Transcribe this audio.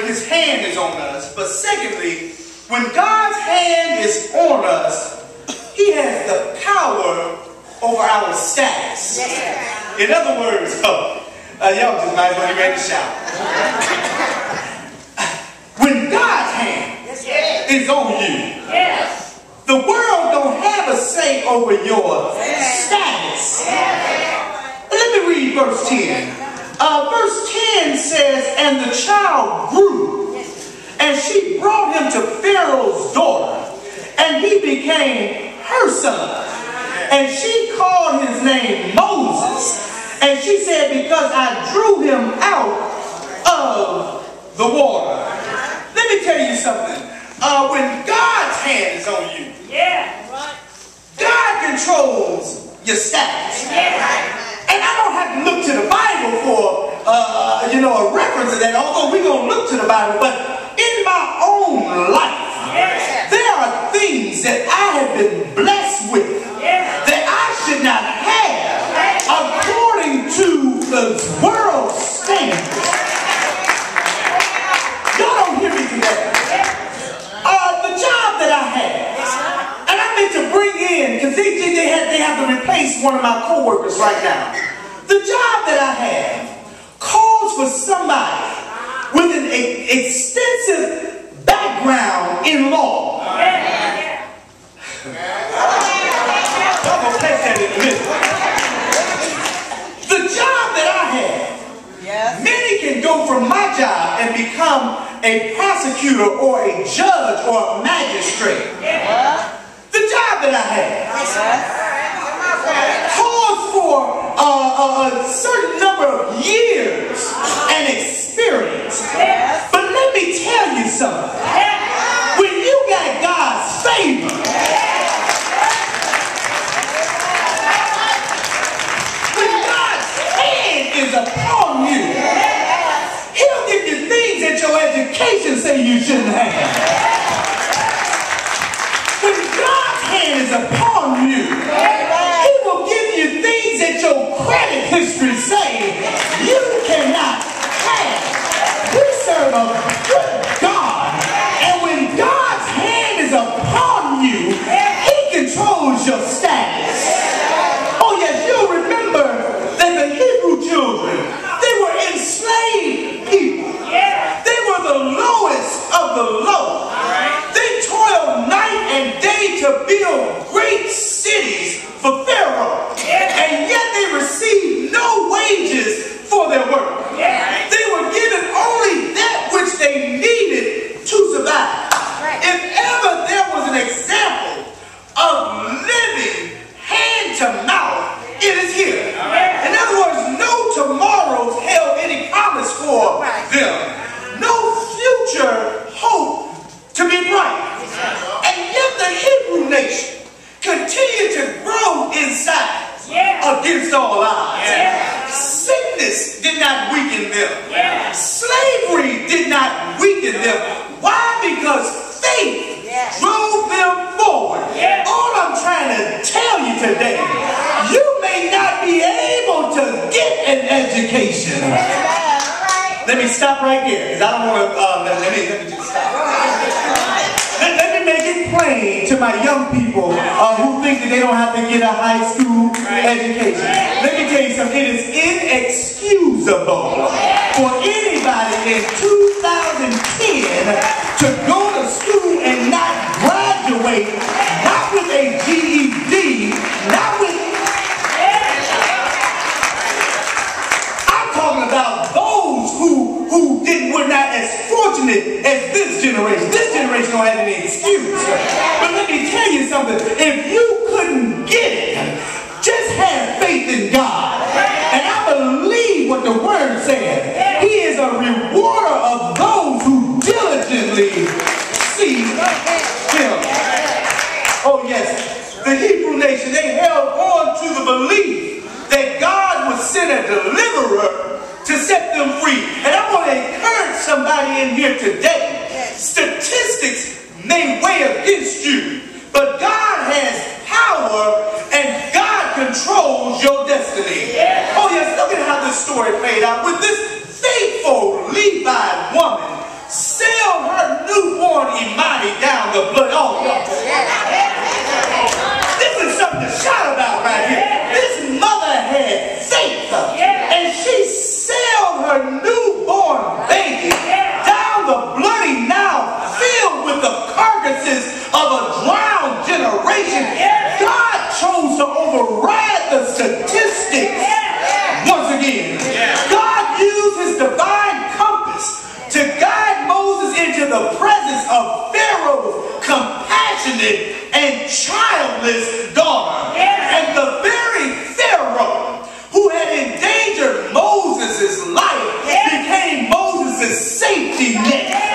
when his hand is on us. But secondly, when God's hand is on us, he has the power over our status. In other words, y'all just might as well get ready to shout. When God's hand is on you, the world don't have a say over your status. Let me read verse 10. Verse 10 says, and the child grew, and she brought him to Pharaoh's daughter, and he became her son. And she called his name Moses. And she said, because I drew him out of the water. Let me tell you something. When God's hand is on you, God controls your status. And I don't have to look to the Bible for, a reference to that, although we're going to look to the Bible. But in my own life, there are things that I have been blessed with that I should not have according to the world's standards. Y'all don't hear me today. The job that I had, and I meant to bring in, because they have to replace one of my co-workers right now. The job that I have calls for somebody with an extensive background in law. I'm going to place that in a minute. The job that I have, many can go from my job and become a prosecutor or a judge or a magistrate. The job that I have calls for a certain number of years and experience. But let me tell you something. When you got God's favor, when God's hand is upon you, he'll give you things that your education say you shouldn't have. When God's hand is upon you, he will give you things that your credit history say you cannot have. We serve a good God. And when God's hand is upon you, he controls your status. Oh yes, you'll remember that the Hebrew children, they were enslaved people. They were the lowest of the low. They toiled night and day to build great cities for Pharaoh. And yet they received no wages for their work. They were given only that which they needed to survive. If ever there was an example of living hand to mouth, it is here. In other words, no tomorrows held any promise for them. No future hope to be bright. And yet the Hebrew nation continued to grow in size against all odds. Sickness did not weaken them. Slavery did not weaken them. Why? Because faith drove them forward. All I'm trying to tell you today, you may not be able to get an education. Let me stop right there, because I don't want to, let me just stop. Let me make it plain to my young people who think that they don't have to get a high school education. Let me tell you something. It is inexcusable for anybody in 2010 to go to school and not graduate, not with a GED, not with... I'm talking about those who were not as fortunate as this generation. This generation don't have any excuse. But let me tell you something. If you couldn't get it, just have faith in God. And I believe what the word says. He is a rewarder of those who diligently seek him. Oh yes, the Hebrew nation, they held on to the belief that God would send a deliverer to set them free. And I want to encourage somebody in here today. Statistics may weigh against you, but God has power and God controls your destiny. Oh yes, look at how this story played out. With this faithful Levite woman unfortunate and childless daughter. And the very Pharaoh who had endangered Moses' life became Moses' safety net.